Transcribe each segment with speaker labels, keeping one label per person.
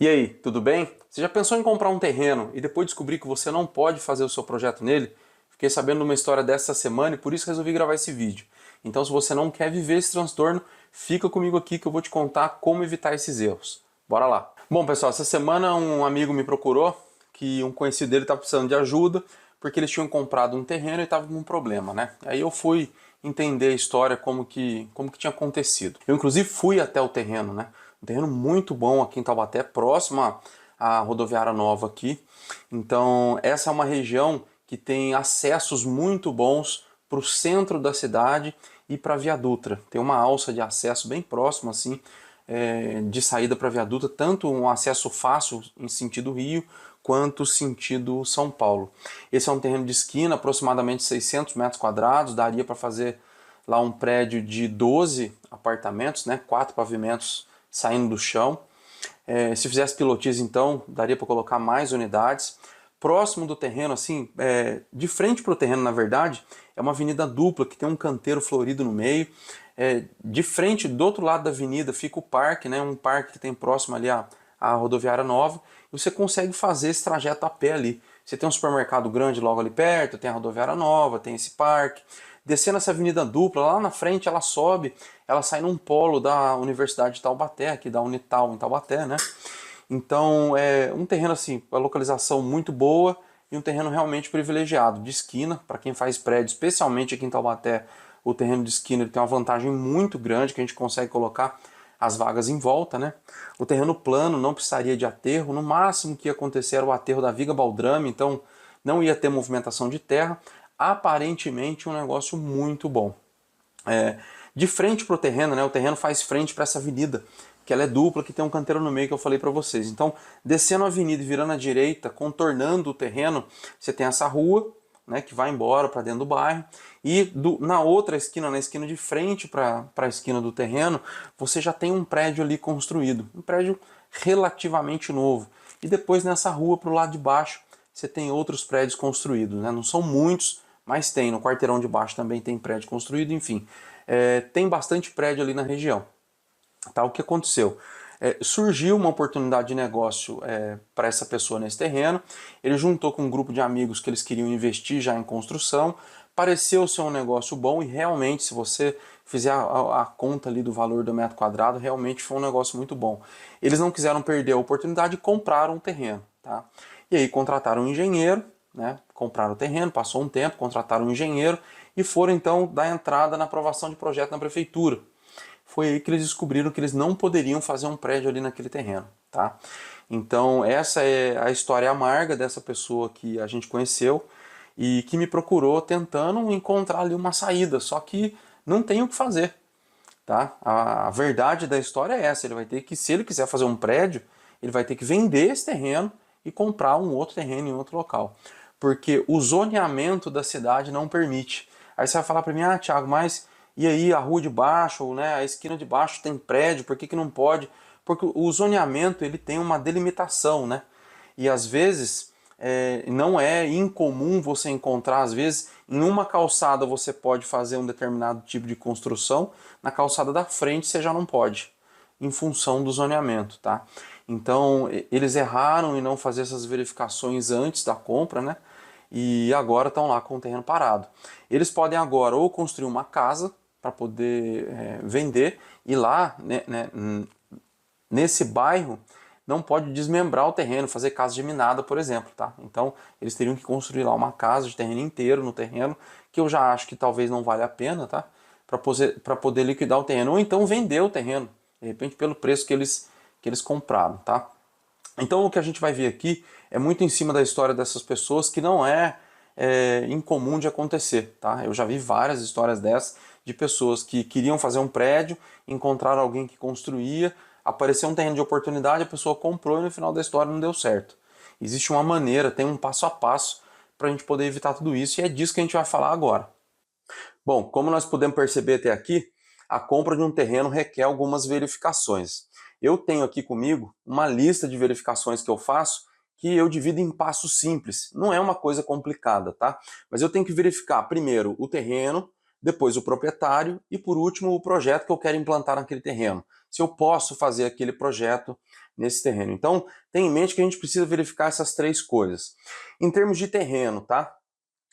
Speaker 1: E aí, tudo bem? Você já pensou em comprar um terreno e depois descobrir que você não pode fazer o seu projeto nele? Fiquei sabendo de uma história dessa semana e por isso resolvi gravar esse vídeo. Então, se você não quer viver esse transtorno, fica comigo aqui que eu vou te contar como evitar esses erros. Bora lá! Bom, pessoal, essa semana um amigo me procurou que um conhecido dele estava precisando de ajuda porque eles tinham comprado um terreno e estavam com um problema, né? Aí eu fui entender a história, como que tinha acontecido. Eu, inclusive, fui até o terreno, né? Um terreno muito bom aqui em Taubaté, próximo à rodoviária nova aqui. Então, essa é uma região que tem acessos muito bons para o centro da cidade e para a Via Dutra. Tem uma alça de acesso bem próximo, assim, de saída para a Via Dutra, tanto um acesso fácil em sentido Rio, quanto sentido São Paulo. Esse é um terreno de esquina, aproximadamente 600 metros quadrados, daria para fazer lá um prédio de 12 apartamentos, né, 4 pavimentos saindo do chão. Se fizesse pilotis, então, daria para colocar mais unidades. Próximo do terreno, assim, de frente para o terreno, na verdade, é uma avenida dupla que tem um canteiro florido no meio. De frente, do outro lado da avenida, fica o parque, né, um parque que tem próximo ali à rodoviária nova. E você consegue fazer esse trajeto a pé ali. Você tem um supermercado grande logo ali perto, tem a rodoviária nova, tem esse parque. Descendo essa avenida dupla, lá na frente ela sobe, ela sai num polo da Universidade de Taubaté, aqui da Unital em Taubaté, né? Então é um terreno assim, a localização muito boa e um terreno realmente privilegiado, de esquina, para quem faz prédio, especialmente aqui em Taubaté, o terreno de esquina ele tem uma vantagem muito grande que a gente consegue colocar as vagas em volta, né? O terreno plano não precisaria de aterro, no máximo que ia acontecer era o aterro da viga baldrame, então não ia ter movimentação de terra. Aparentemente um negócio muito bom. De frente para o terreno, né? O terreno faz frente para essa avenida, que ela é dupla, que tem um canteiro no meio que eu falei para vocês. Então, descendo a avenida e virando à direita, contornando o terreno, você tem essa rua, né, que vai embora para dentro do bairro, e na outra esquina, na esquina de frente para a esquina do terreno, você já tem um prédio ali construído, um prédio relativamente novo. E depois nessa rua para o lado de baixo, você tem outros prédios construídos, né? Não são muitos, mas tem. No quarteirão de baixo também tem prédio construído, enfim. Tem bastante prédio ali na região. Tá, o que aconteceu? Surgiu uma oportunidade de negócio para essa pessoa nesse terreno. Ele juntou com um grupo de amigos que eles queriam investir já em construção. Pareceu ser um negócio bom e realmente, se você fizer a conta ali do valor do metro quadrado, realmente foi um negócio muito bom. Eles não quiseram perder a oportunidade e compraram o terreno. Tá? E aí contrataram um engenheiro, né? Compraram o terreno, passou um tempo, contrataram um engenheiro e foram então dar entrada na aprovação de projeto na prefeitura. Foi aí que eles descobriram que eles não poderiam fazer um prédio ali naquele terreno, tá? Então essa é a história amarga dessa pessoa que a gente conheceu e que me procurou tentando encontrar ali uma saída, só que não tem o que fazer, tá? A verdade da história é essa, ele vai ter que, se ele quiser fazer um prédio, ele vai ter que vender esse terreno e comprar um outro terreno em outro local, porque o zoneamento da cidade não permite. Aí você vai falar para mim, ah, Thiago, mas e aí a rua de baixo, né, a esquina de baixo tem prédio, por que que não pode? Porque o zoneamento ele tem uma delimitação, né? E às vezes não é incomum você encontrar, às vezes, em uma calçada você pode fazer um determinado tipo de construção, na calçada da frente você já não pode, em função do zoneamento, tá? Então eles erraram em não fazer essas verificações antes da compra, né? E agora estão lá com o terreno parado. Eles podem agora ou construir uma casa para poder vender e lá, né, nesse bairro não pode desmembrar o terreno, fazer casa geminada, por exemplo, tá? Então eles teriam que construir lá uma casa de terreno inteiro no terreno, que eu já acho que talvez não vale a pena, tá? Para poder liquidar o terreno, ou então vender o terreno, de repente pelo preço que eles compraram, tá? Então o que a gente vai ver aqui é muito em cima da história dessas pessoas que não é incomum de acontecer, tá? Eu já vi várias histórias dessas de pessoas que queriam fazer um prédio, encontraram alguém que construía, apareceu um terreno de oportunidade, a pessoa comprou e no final da história não deu certo. Existe uma maneira, tem um passo a passo para a gente poder evitar tudo isso e é disso que a gente vai falar agora. Bom, como nós podemos perceber até aqui, a compra de um terreno requer algumas verificações. Eu tenho aqui comigo uma lista de verificações que eu faço que eu divido em passos simples. Não é uma coisa complicada, tá? Mas eu tenho que verificar primeiro o terreno, depois o proprietário e, por último, o projeto que eu quero implantar naquele terreno. Se eu posso fazer aquele projeto nesse terreno. Então, tenha em mente que a gente precisa verificar essas três coisas. Em termos de terreno, tá?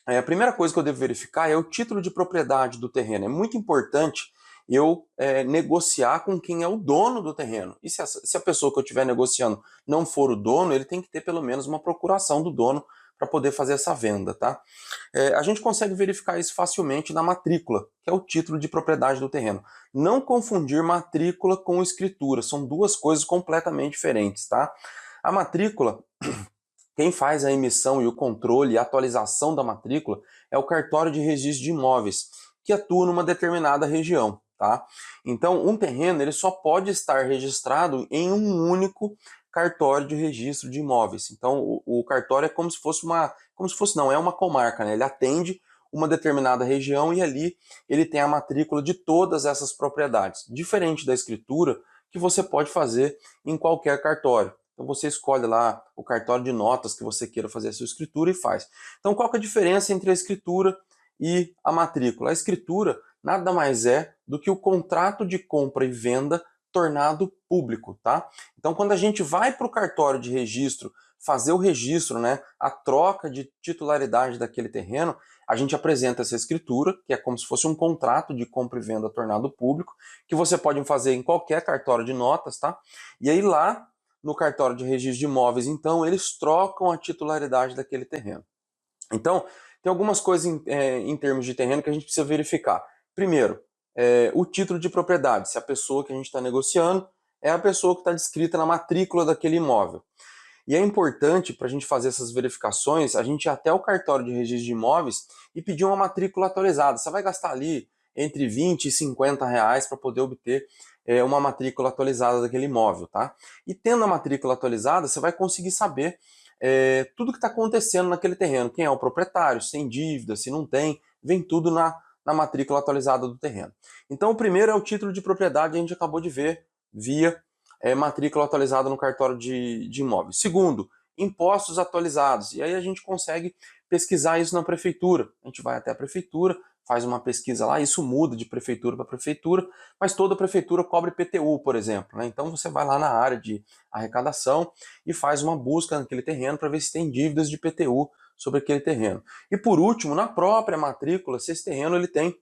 Speaker 1: A primeira coisa que eu devo verificar é o título de propriedade do terreno. É muito importante eu negociar com quem é o dono do terreno. E se a pessoa que eu estiver negociando não for o dono, ele tem que ter pelo menos uma procuração do dono para poder fazer essa venda, tá? A gente consegue verificar isso facilmente na matrícula, que é o título de propriedade do terreno. Não confundir matrícula com escritura, são duas coisas completamente diferentes, tá? A matrícula, quem faz a emissão e o controle e a atualização da matrícula é o cartório de registro de imóveis, que atua numa determinada região, tá? Então, um terreno ele só pode estar registrado em um único cartório de registro de imóveis. Então, o cartório é como se fosse não, é uma comarca, né? Ele atende uma determinada região e ali ele tem a matrícula de todas essas propriedades, diferente da escritura, que você pode fazer em qualquer cartório. Então você escolhe lá o cartório de notas que você queira fazer a sua escritura e faz. Então qual que é a diferença entre a escritura e a matrícula? A escritura nada mais é do que o contrato de compra e venda tornado público, tá? Então quando a gente vai para o cartório de registro fazer o registro, né, a troca de titularidade daquele terreno, a gente apresenta essa escritura, que é como se fosse um contrato de compra e venda tornado público, que você pode fazer em qualquer cartório de notas, tá? E aí lá no cartório de registro de imóveis, então, eles trocam a titularidade daquele terreno. Então, tem algumas coisas em termos de terreno que a gente precisa verificar. Primeiro, o título de propriedade, se a pessoa que a gente está negociando é a pessoa que está descrita na matrícula daquele imóvel. E é importante, para a gente fazer essas verificações, a gente ir até o cartório de registro de imóveis e pedir uma matrícula atualizada. Você vai gastar ali entre 20 e 50 reais para poder obter uma matrícula atualizada daquele imóvel, tá? E tendo a matrícula atualizada, você vai conseguir saber tudo que está acontecendo naquele terreno. Quem é o proprietário, se tem dívida, se não tem, vem tudo na matrícula atualizada do terreno. Então o primeiro é o título de propriedade, a gente acabou de ver via matrícula atualizada no cartório de imóveis. Segundo, impostos atualizados. E aí a gente consegue pesquisar isso na prefeitura. A gente vai até a prefeitura, faz uma pesquisa lá, isso muda de prefeitura para prefeitura, mas toda prefeitura cobra IPTU, por exemplo, né? Então você vai lá na área de arrecadação e faz uma busca naquele terreno para ver se tem dívidas de IPTU sobre aquele terreno. E por último, na própria matrícula, se esse terreno ele tem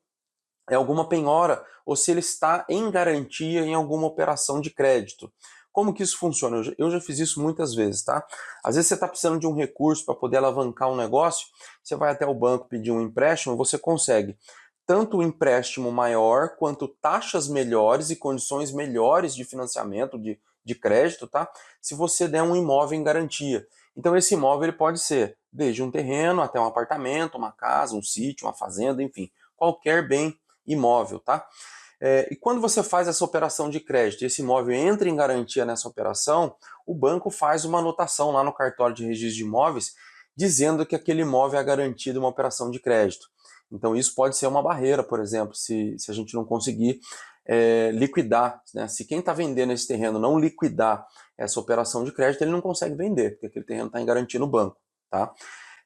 Speaker 1: alguma penhora ou se ele está em garantia em alguma operação de crédito. Como que isso funciona? Eu já fiz isso muitas vezes, tá? Às vezes você está precisando de um recurso para poder alavancar um negócio, você vai até o banco pedir um empréstimo, você consegue tanto o empréstimo maior, quanto taxas melhores e condições melhores de financiamento, de crédito, tá? Se você der um imóvel em garantia. Então esse imóvel ele pode ser desde um terreno até um apartamento, uma casa, um sítio, uma fazenda, enfim, qualquer bem imóvel, tá? E quando você faz essa operação de crédito e esse imóvel entra em garantia nessa operação, o banco faz uma anotação lá no cartório de registro de imóveis dizendo que aquele imóvel é garantido uma operação de crédito. Então isso pode ser uma barreira, por exemplo, se a gente não conseguir liquidar, né? Se quem está vendendo esse terreno não liquidar essa operação de crédito, ele não consegue vender, porque aquele terreno está em garantia no banco, tá?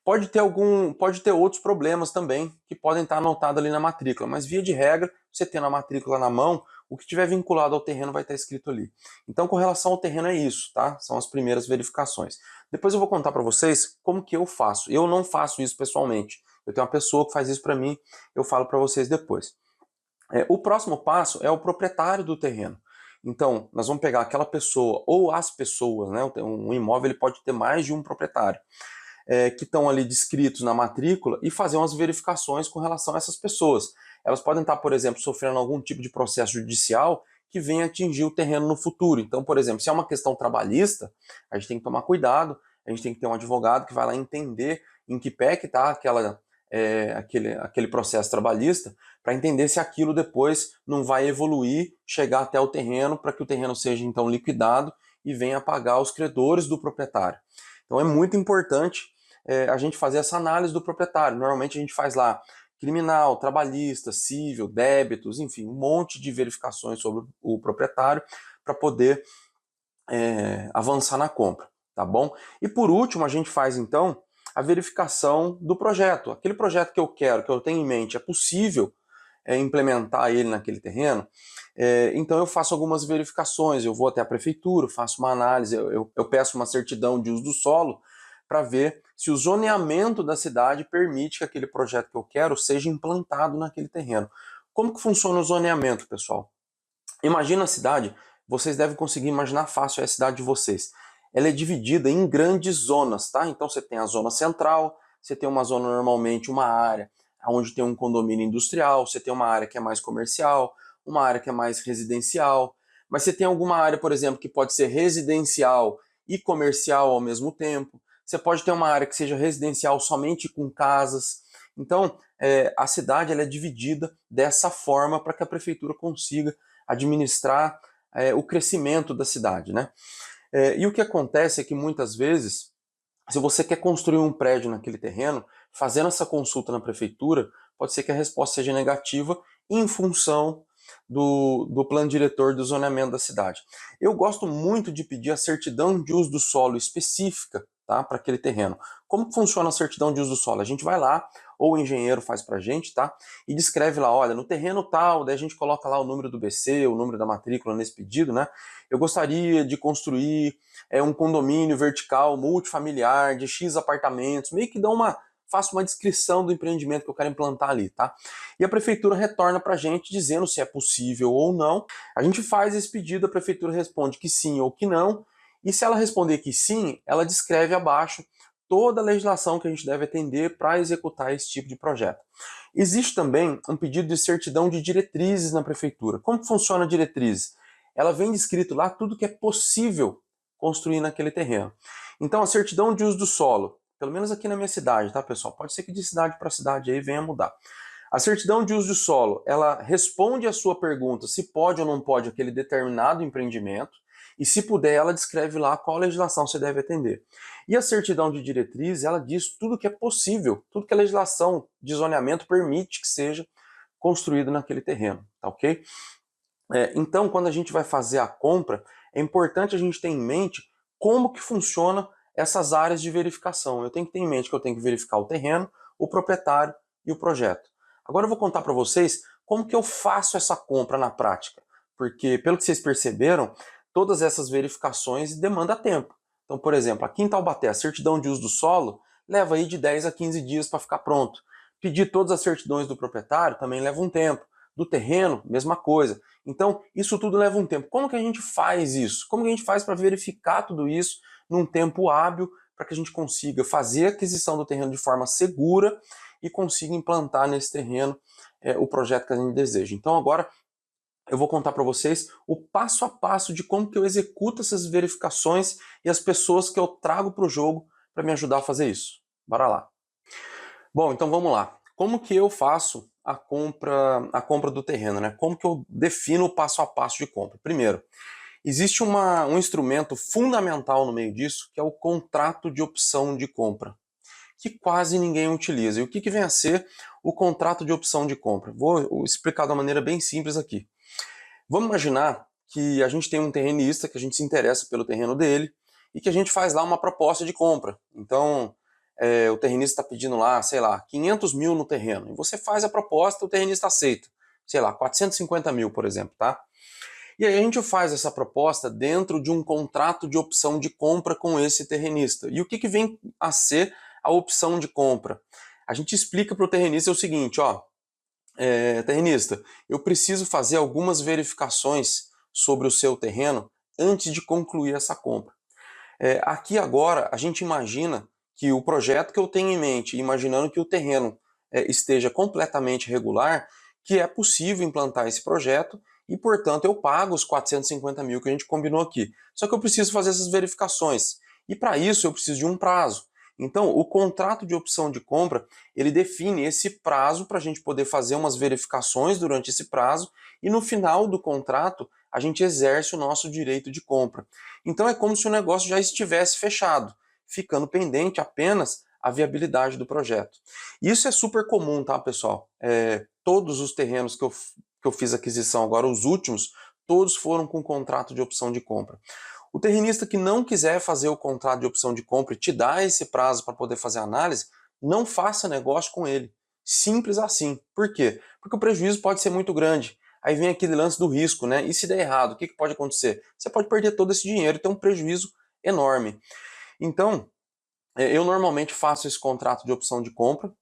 Speaker 1: Pode ter outros problemas também que podem estar anotados ali na matrícula, mas via de regra, você tendo a matrícula na mão, o que tiver vinculado ao terreno vai estar escrito ali. Então, com relação ao terreno é isso, tá? São as primeiras verificações. Depois eu vou contar para vocês como que eu faço. Eu não faço isso pessoalmente. Eu tenho uma pessoa que faz isso para mim, eu falo para vocês depois. O próximo passo é o proprietário do terreno. Então, nós vamos pegar aquela pessoa ou as pessoas, né? Um imóvel ele pode ter mais de um proprietário. Que estão ali descritos na matrícula e fazer umas verificações com relação a essas pessoas. Elas podem estar, por exemplo, sofrendo algum tipo de processo judicial que venha atingir o terreno no futuro. Então, por exemplo, se é uma questão trabalhista, a gente tem que tomar cuidado, a gente tem que ter um advogado que vai lá entender em que pé que está aquele processo trabalhista, para entender se aquilo depois não vai evoluir, chegar até o terreno, para que o terreno seja então liquidado e venha pagar os credores do proprietário. Então é muito importante a gente fazer essa análise do proprietário. Normalmente a gente faz lá criminal, trabalhista, civil, débitos, enfim, um monte de verificações sobre o proprietário para poder avançar na compra, tá bom? E por último a gente faz então a verificação do projeto. Aquele projeto que eu quero, que eu tenho em mente, é possível implementar ele naquele terreno, então eu faço algumas verificações, eu vou até a prefeitura, faço uma análise, eu peço uma certidão de uso do solo para ver se o zoneamento da cidade permite que aquele projeto que eu quero seja implantado naquele terreno. Como que funciona o zoneamento, pessoal? Imagina a cidade, vocês devem conseguir imaginar fácil a cidade de vocês. Ela é dividida em grandes zonas, tá? Então você tem a zona central, você tem uma zona normalmente, uma área onde tem um condomínio industrial, você tem uma área que é mais comercial, uma área que é mais residencial, mas você tem alguma área, por exemplo, que pode ser residencial e comercial ao mesmo tempo. Você pode ter uma área que seja residencial somente com casas. Então, a cidade ela é dividida dessa forma para que a prefeitura consiga administrar o crescimento da cidade, né? E o que acontece é que muitas vezes, se você quer construir um prédio naquele terreno, fazendo essa consulta na prefeitura, pode ser que a resposta seja negativa em função do plano diretor do zoneamento da cidade. Eu gosto muito de pedir a certidão de uso do solo específica, tá, para aquele terreno. Como que funciona a certidão de uso do solo? A gente vai lá, ou o engenheiro faz pra gente, tá? E descreve lá, olha, no terreno tal, daí a gente coloca lá o número do BC, o número da matrícula nesse pedido, né? Eu gostaria de construir um condomínio vertical multifamiliar de X apartamentos, meio que faço uma descrição do empreendimento que eu quero implantar ali, tá? E a prefeitura retorna pra gente dizendo se é possível ou não. A gente faz esse pedido, a prefeitura responde que sim ou que não, e se ela responder que sim, ela descreve abaixo toda a legislação que a gente deve atender para executar esse tipo de projeto. Existe também um pedido de certidão de diretrizes na prefeitura. Como funciona a diretriz? Ela vem descrito lá tudo que é possível construir naquele terreno. Então a certidão de uso do solo, pelo menos aqui na minha cidade, tá, pessoal? Pode ser que de cidade para cidade aí venha mudar. A certidão de uso do solo, ela responde a sua pergunta se pode ou não pode aquele determinado empreendimento, e se puder, ela descreve lá qual legislação você deve atender. E a certidão de diretriz, ela diz tudo que é possível, tudo que a legislação de zoneamento permite que seja construído naquele terreno, tá ok? Então, quando a gente vai fazer a compra, é importante a gente ter em mente como que funciona essas áreas de verificação. Eu tenho que ter em mente que eu tenho que verificar o terreno, o proprietário e o projeto. Agora eu vou contar para vocês como que eu faço essa compra na prática, porque pelo que vocês perceberam, todas essas verificações demandam tempo. Então, por exemplo, aqui em Taubaté, a certidão de uso do solo leva aí de 10 a 15 dias para ficar pronto. Pedir todas as certidões do proprietário também leva um tempo. Do terreno, mesma coisa. Então, isso tudo leva um tempo. Como que a gente faz isso? Como que a gente faz para verificar tudo isso num tempo hábil para que a gente consiga fazer a aquisição do terreno de forma segura e consiga implantar nesse terreno o projeto que a gente deseja? Então, agora eu vou contar para vocês o passo a passo de como que eu executo essas verificações e as pessoas que eu trago para o jogo para me ajudar a fazer isso. Bora lá. Bom, então vamos lá. Como que eu faço a compra do terreno, né? Como que eu defino o passo a passo de compra? Primeiro, existe um instrumento fundamental no meio disso, que é o contrato de opção de compra, que quase ninguém utiliza. E o que vem a ser o contrato de opção de compra? Vou explicar de uma maneira bem simples aqui. Vamos imaginar que a gente tem um terrenista, que a gente se interessa pelo terreno dele, e que a gente faz lá uma proposta de compra. Então, o terrenista está pedindo lá, sei lá, 500 mil no terreno. E você faz a proposta, o terrenista aceita. Sei lá, 450 mil, por exemplo, tá? E aí a gente faz essa proposta dentro de um contrato de opção de compra com esse terrenista. E o que vem a ser a opção de compra? A gente explica para o terrenista o seguinte, ó, terrenista, eu preciso fazer algumas verificações sobre o seu terreno antes de concluir essa compra. Aqui agora a gente imagina que o projeto que eu tenho em mente, imaginando que o terreno esteja completamente regular, que é possível implantar esse projeto e, portanto, eu pago os 450 mil que a gente combinou aqui. Só que eu preciso fazer essas verificações. E para isso eu preciso de um prazo. Então, o contrato de opção de compra, ele define esse prazo para a gente poder fazer umas verificações durante esse prazo e no final do contrato a gente exerce o nosso direito de compra. Então é como se o negócio já estivesse fechado, ficando pendente apenas a viabilidade do projeto. Isso é super comum, tá, pessoal? Todos os terrenos que eu fiz aquisição agora, os últimos, todos foram com contrato de opção de compra. O terrenista que não quiser fazer o contrato de opção de compra e te dar esse prazo para poder fazer a análise, não faça negócio com ele. Simples assim. Por quê? Porque o prejuízo pode ser muito grande. Aí vem aquele lance do risco, né? E se der errado, o que pode acontecer? Você pode perder todo esse dinheiro e ter um prejuízo enorme. Então, eu normalmente faço esse contrato de opção de compra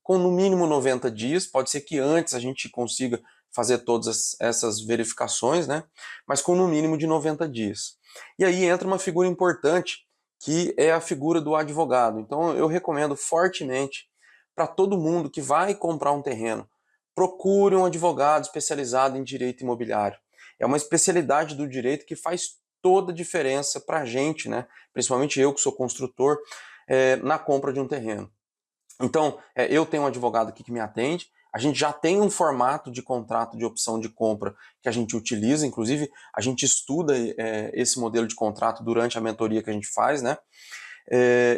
Speaker 1: com no mínimo 90 dias. Pode ser que antes a gente consiga fazer todas essas verificações, né? Mas com no mínimo de 90 dias. E aí entra uma figura importante, que é a figura do advogado. Então eu recomendo fortemente para todo mundo que vai comprar um terreno, procure um advogado especializado em direito imobiliário. É uma especialidade do direito que faz toda a diferença para a gente, né? Principalmente eu que sou construtor, na compra de um terreno. Então, eu tenho um advogado aqui que me atende, a gente já tem um formato de contrato de opção de compra que a gente utiliza, inclusive a gente estuda esse modelo de contrato durante a mentoria que a gente faz, né?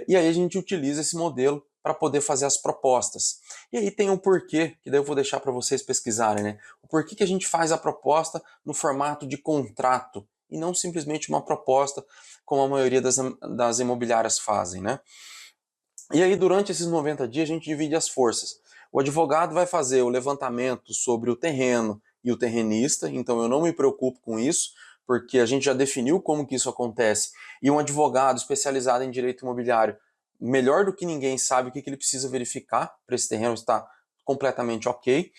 Speaker 1: E aí a gente utiliza esse modelo para poder fazer as propostas. E aí tem um porquê, que daí eu vou deixar para vocês pesquisarem, né? O porquê que a gente faz a proposta no formato de contrato e não simplesmente uma proposta como a maioria das imobiliárias fazem, né? E aí, durante esses 90 dias, a gente divide as forças. O advogado vai fazer o levantamento sobre o terreno e o terrenista, então eu não me preocupo com isso, porque a gente já definiu como que isso acontece. E um advogado especializado em direito imobiliário, melhor do que ninguém, sabe o que ele precisa verificar para esse terreno estar completamente ok.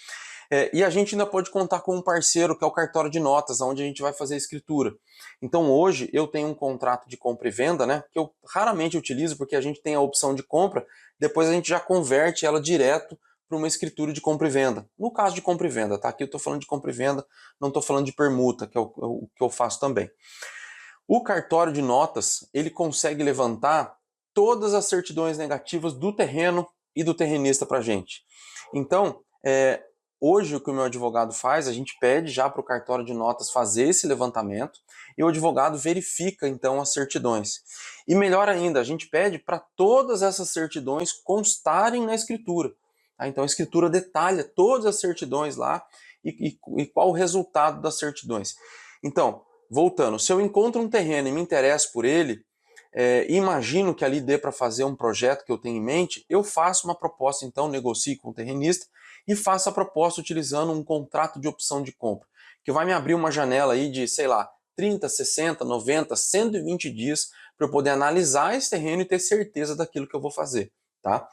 Speaker 1: E a gente ainda pode contar com um parceiro, que é o cartório de notas, onde a gente vai fazer a escritura. Então hoje eu tenho um contrato de compra e venda, né, que eu raramente utilizo, porque a gente tem a opção de compra, depois a gente já converte ela direto para uma escritura de compra e venda. No caso de compra e venda, tá? Aqui eu estou falando de compra e venda, não estou falando de permuta, que é o que eu faço também. O cartório de notas, ele consegue levantar todas as certidões negativas do terreno e do terrenista para a gente. Então, hoje o que o meu advogado faz, a gente pede já para o cartório de notas fazer esse levantamento e o advogado verifica então as certidões. E melhor ainda, a gente pede para todas essas certidões constarem na escritura. Tá? Então a escritura detalha todas as certidões lá e qual o resultado das certidões. Então, voltando, se eu encontro um terreno e me interesso por ele, imagino que ali dê para fazer um projeto que eu tenho em mente, eu faço uma proposta, então negocio com o terrenista e faço a proposta utilizando um contrato de opção de compra, que vai me abrir uma janela aí de, sei lá, 30, 60, 90, 120 dias para eu poder analisar esse terreno e ter certeza daquilo que eu vou fazer. Tá?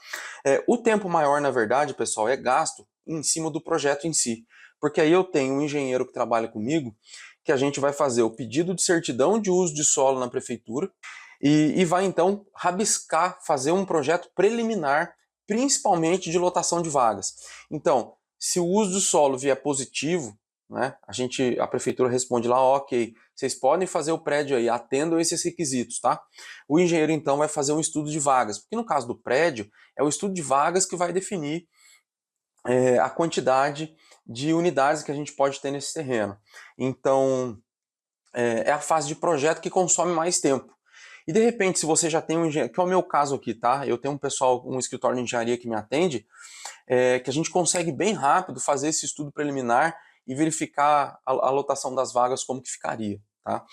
Speaker 1: O tempo maior, na verdade, pessoal, é gasto em cima do projeto em si, porque aí eu tenho um engenheiro que trabalha comigo, que a gente vai fazer o pedido de certidão de uso de solo na prefeitura e vai então rabiscar, fazer um projeto preliminar, principalmente de lotação de vagas. Então, se o uso do solo vier positivo, né, a prefeitura responde lá, ok, vocês podem fazer o prédio aí, atendam esses requisitos, tá? O engenheiro então vai fazer um estudo de vagas, porque no caso do prédio, é o estudo de vagas que vai definir a quantidade de unidades que a gente pode ter nesse terreno. Então, é a fase de projeto que consome mais tempo. E de repente, se você já tem um engenheiro, que é o meu caso aqui, tá? Eu tenho um pessoal, um escritório de engenharia que me atende, que a gente consegue bem rápido fazer esse estudo preliminar e verificar a lotação das vagas como que ficaria, tá?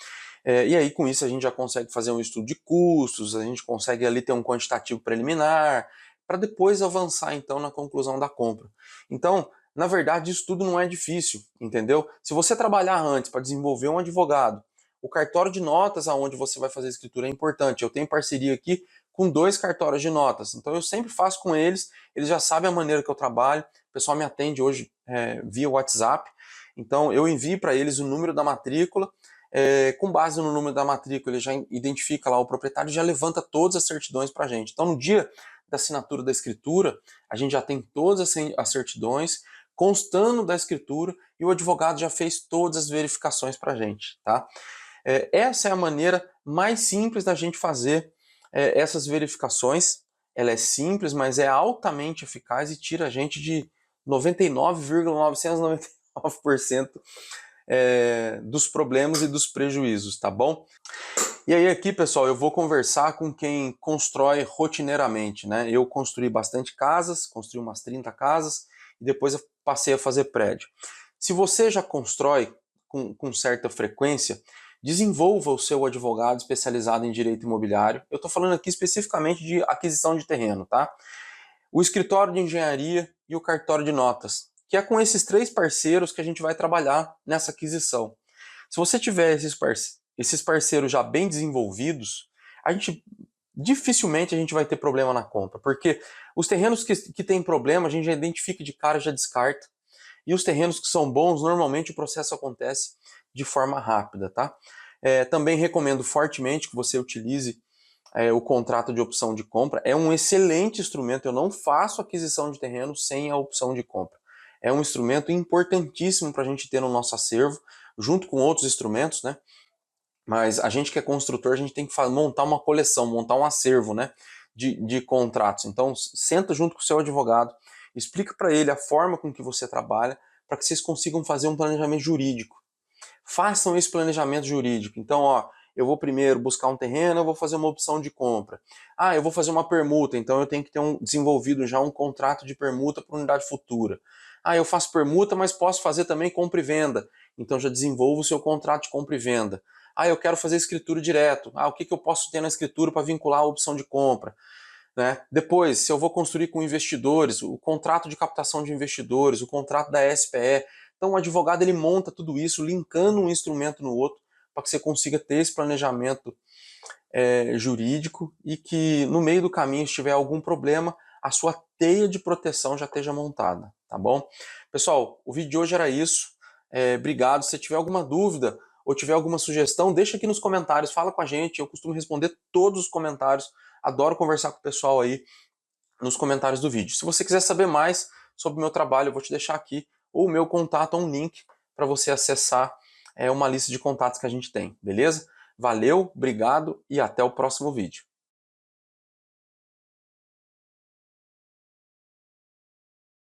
Speaker 1: E aí com isso a gente já consegue fazer um estudo de custos, a gente consegue ali ter um quantitativo preliminar, para depois avançar então na conclusão da compra. Então, na verdade, isso tudo não é difícil, entendeu? Se você trabalhar antes para desenvolver um advogado, o cartório de notas aonde você vai fazer a escritura é importante. Eu tenho parceria aqui com 2 cartórios de notas, então eu sempre faço com eles, eles já sabem a maneira que eu trabalho, o pessoal me atende hoje via WhatsApp, então eu envio para eles o número da matrícula, com base no número da matrícula ele já identifica lá o proprietário e já levanta todas as certidões para a gente. Então no dia da assinatura da escritura, a gente já tem todas as certidões, constando da escritura, e o advogado já fez todas as verificações para a gente, tá? Essa é a maneira mais simples da gente fazer essas verificações. Ela é simples, mas é altamente eficaz e tira a gente de 99,999% dos problemas e dos prejuízos, tá bom? E aí aqui, pessoal, eu vou conversar com quem constrói rotineiramente, né? Eu construí bastante casas, construí umas 30 casas, e depois eu passei a fazer prédio. Se você já constrói com certa frequência, desenvolva o seu advogado especializado em direito imobiliário. Eu estou falando aqui especificamente de aquisição de terreno, tá? o escritório de engenharia e o cartório de notas, que é com esses 3 parceiros que a gente vai trabalhar nessa aquisição. Se você tiver esses parceiros já bem desenvolvidos, dificilmente a gente vai ter problema na compra, porque os terrenos que têm problema a gente já identifica de cara, já descarta, e os terrenos que são bons, normalmente o processo acontece de forma rápida, tá? Também recomendo fortemente que você utilize o contrato de opção de compra. É um excelente instrumento, eu não faço aquisição de terreno sem a opção de compra. É um instrumento importantíssimo para a gente ter no nosso acervo, junto com outros instrumentos, né? Mas a gente que é construtor, a gente tem que montar uma coleção, montar um acervo, né, de contratos. Então, senta junto com o seu advogado, explica para ele a forma com que você trabalha, para que vocês consigam fazer um planejamento jurídico. Façam esse planejamento jurídico. Então, ó, eu vou primeiro buscar um terreno, eu vou fazer uma opção de compra. Ah, eu vou fazer uma permuta, então eu tenho que ter desenvolvido já um contrato de permuta para unidade futura. Ah, eu faço permuta, mas posso fazer também compra e venda. Então já desenvolvo o seu contrato de compra e venda. Ah, eu quero fazer escritura direto. Ah, o que eu posso ter na escritura para vincular a opção de compra? Né? Depois, se eu vou construir com investidores, o contrato de captação de investidores, o contrato da SPE. Então o advogado ele monta tudo isso, linkando um instrumento no outro, para que você consiga ter esse planejamento jurídico e que no meio do caminho, se tiver algum problema, a sua teia de proteção já esteja montada, tá bom? Pessoal, o vídeo de hoje era isso. Obrigado. Se tiver alguma dúvida ou tiver alguma sugestão, deixa aqui nos comentários, fala com a gente. Eu costumo responder todos os comentários. Adoro conversar com o pessoal aí nos comentários do vídeo. Se você quiser saber mais sobre o meu trabalho, eu vou te deixar aqui o meu contato, um link para você acessar uma lista de contatos que a gente tem, beleza? Valeu, obrigado e até o próximo vídeo.